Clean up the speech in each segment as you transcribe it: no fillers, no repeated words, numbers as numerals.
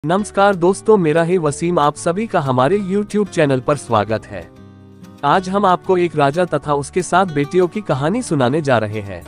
नमस्कार दोस्तों, मेरा है वसीम। आप सभी का हमारे YouTube चैनल पर स्वागत है। आज हम आपको एक राजा तथा उसके 7 बेटियों की कहानी सुनाने जा रहे हैं।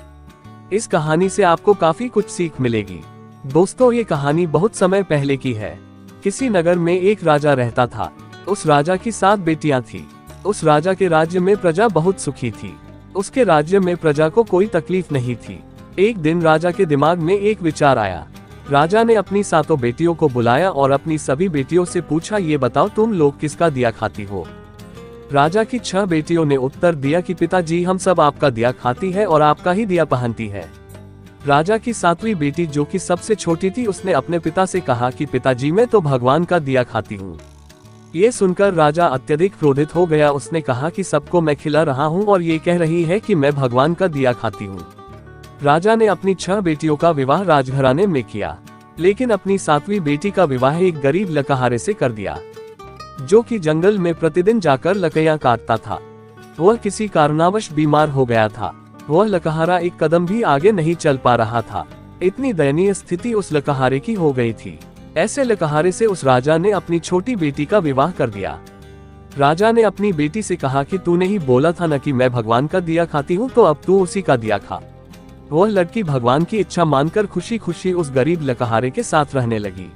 इस कहानी से आपको काफी कुछ सीख मिलेगी। दोस्तों, ये कहानी बहुत समय पहले की है। किसी नगर में एक राजा रहता था। उस राजा की 7 बेटियां थी। उस राजा के राज्य में प्रजा बहुत सुखी थी। उसके राज्य में प्रजा को कोई तकलीफ नहीं थी। एक दिन राजा के दिमाग में एक विचार आया। राजा ने अपनी 7 बेटियों को बुलाया और अपनी सभी बेटियों से पूछा, ये बताओ तुम लोग किसका दिया खाती हो। राजा की 6 बेटियों ने उत्तर दिया कि पिताजी, हम सब आपका दिया खाती है और आपका ही दिया पहनती है। राजा की 7वीं बेटी, जो कि सबसे छोटी थी, उसने अपने पिता से कहा कि पिताजी, मैं तो भगवान का दिया खाती हूँ। ये सुनकर राजा अत्यधिक क्रोधित हो गया। उसने कहा कि सबको मैं खिला रहा हूँ और ये कह रही है कि मैं भगवान का दिया खाती हूँ। राजा ने अपनी 6 बेटियों का विवाह राजघराने में किया, लेकिन अपनी 7वीं बेटी का विवाह एक गरीब लकहारे से कर दिया, जो कि जंगल में प्रतिदिन जाकर लकड़ियां काटता था। वह किसी कारणवश बीमार हो गया था। वह लकहारा एक कदम भी आगे नहीं चल पा रहा था। इतनी दयनीय स्थिति उस लकहारे की हो गई थी। ऐसे लकहारे से उस राजा ने अपनी छोटी बेटी का विवाह कर दिया। राजा ने अपनी बेटी से कहा कि तूने ही बोला था न कि मैं भगवान का दिया खाती हूँ, तो अब तू उसी का दिया खा। वह लड़की भगवान की इच्छा मानकर खुशी खुशी उस गरीब लकहारे के साथ रहने लगी।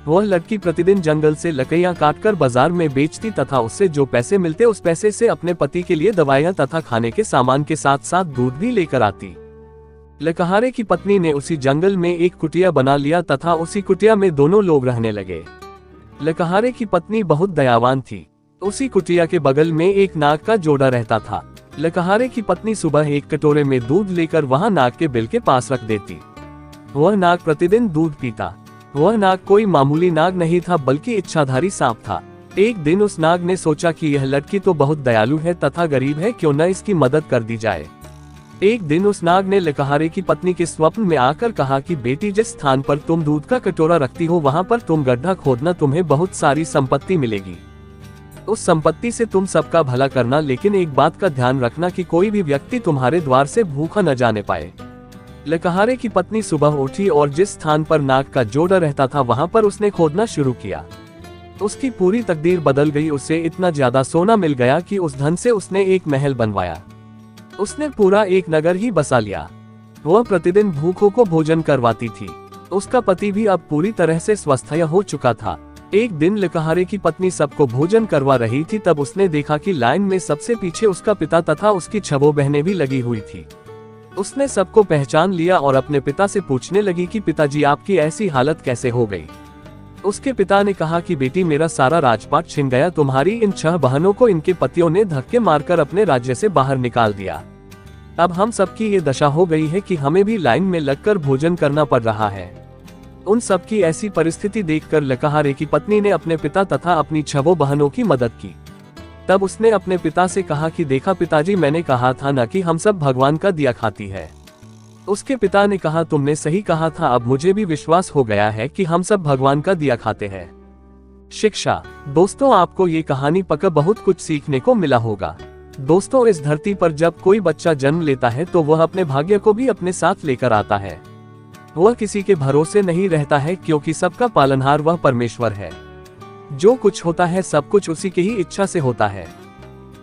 वह लड़की प्रतिदिन जंगल से लकड़ियां काटकर बाजार में बेचती तथा उससे जो पैसे मिलते उस पैसे से अपने पति के लिए दवाइयां तथा खाने के सामान के साथ साथ दूध भी लेकर आती। लकहारे की पत्नी ने उसी जंगल में एक कुटिया बना लिया तथा उसी कुटिया में दोनों लोग रहने लगे। लकहारे की पत्नी बहुत दयावान थी। उसी कुटिया के बगल में एक नाग का जोड़ा रहता था। लकहारे की पत्नी सुबह एक कटोरे में दूध लेकर वहां नाग के बिल के पास रख देती। वह नाग प्रतिदिन दूध पीता। वह नाग कोई मामूली नाग नहीं था, बल्कि इच्छाधारी सांप था। एक दिन उस नाग ने सोचा कि यह लड़की तो बहुत दयालु है तथा गरीब है, क्यों न इसकी मदद कर दी जाए। एक दिन उस नाग ने लकहारे की पत्नी के स्वप्न में आकर कहा कि बेटी, जिस स्थान पर तुम दूध का कटोरा रखती हो वहां पर तुम गड्ढा खोदना, तुम्हें बहुत सारी संपत्ति मिलेगी। उस संपत्ति से तुम सबका भला करना, लेकिन एक बात का ध्यान रखना कि कोई भी व्यक्ति तुम्हारे द्वार से भूखा न जाने पाए। लकहारे की पत्नी सुबह उठी और जिस स्थान पर नाग का जोड़ा रहता था वहां पर उसने खोदना शुरू किया। उसकी पूरी तकदीर बदल गई। उसे इतना ज्यादा सोना मिल गया कि उस धन से उसने एक महल बनवाया। उसने पूरा एक नगर ही बसा लिया। वह प्रतिदिन भूखों को भोजन करवाती थी। उसका पति भी अब पूरी तरह से स्वस्थ हो चुका था। एक दिन लकहारे की पत्नी सबको भोजन करवा रही थी, तब उसने देखा कि लाइन में सबसे पीछे उसका पिता तथा उसकी 6 बहनें भी लगी हुई थी। उसने सबको पहचान लिया और अपने पिता से पूछने लगी कि पिताजी, आपकी ऐसी हालत कैसे हो गई। उसके पिता ने कहा कि बेटी, मेरा सारा राजपाट छिन गया। तुम्हारी इन 6 बहनों को इनके पतियों ने धक्के मारकर अपने राज्य से बाहर निकाल दिया। अब हम सबकी ये दशा हो गई है कि हमें भी लाइन में लगकर भोजन करना पड़ रहा है। उन सबकी ऐसी परिस्थिति देखकर लकहारे की पत्नी ने अपने पिता तथा अपनी 6 बहनों की मदद की। तब उसने अपने पिता से कहा कि देखा पिताजी, मैंने कहा था ना कि हम सब भगवान का दिया खाती है। उसके पिता ने कहा, तुमने सही कहा था। अब मुझे भी विश्वास हो गया है कि हम सब भगवान का दिया खाते हैं। शिक्षा। दोस्तों, आपको ये कहानी पक्का बहुत कुछ सीखने को मिला होगा। दोस्तों, इस धरती पर जब कोई बच्चा जन्म लेता है तो वह अपने भाग्य को भी अपने साथ लेकर आता है। वह किसी के भरोसे नहीं रहता है, क्योंकि सबका पालनहार वह परमेश्वर है। जो कुछ होता है सब कुछ उसी की ही इच्छा से होता है।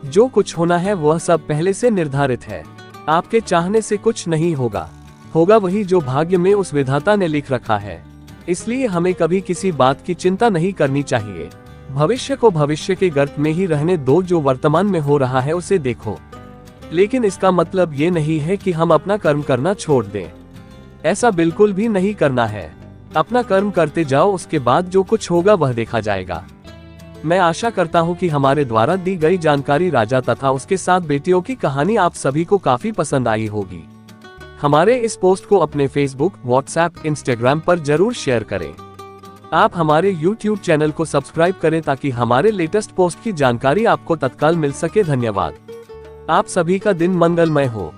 जो कुछ होना है वह सब पहले से निर्धारित है। आपके चाहने से कुछ नहीं होगा वही जो भाग्य में उस विधाता ने लिख रखा है। इसलिए हमें कभी किसी बात की चिंता नहीं करनी चाहिए। भविष्य को भविष्य के गर्त में ही रहने दो। जो वर्तमान में हो रहा है उसे देखो, लेकिन इसका मतलब ये नहीं है कि हम अपना कर्म करना छोड़ दें। ऐसा बिल्कुल भी नहीं करना है। अपना कर्म करते जाओ, उसके बाद जो कुछ होगा वह देखा जाएगा। मैं आशा करता हूँ कि हमारे द्वारा दी गई जानकारी राजा तथा उसके 7 बेटियों की कहानी आप सभी को काफी पसंद आई होगी। हमारे इस पोस्ट को अपने फेसबुक, व्हाट्सएप, इंस्टाग्राम पर जरूर शेयर करें। आप हमारे YouTube चैनल को सब्सक्राइब करें ताकि हमारे लेटेस्ट पोस्ट की जानकारी आपको तत्काल मिल सके। धन्यवाद। आप सभी का दिन मंगलमय हो।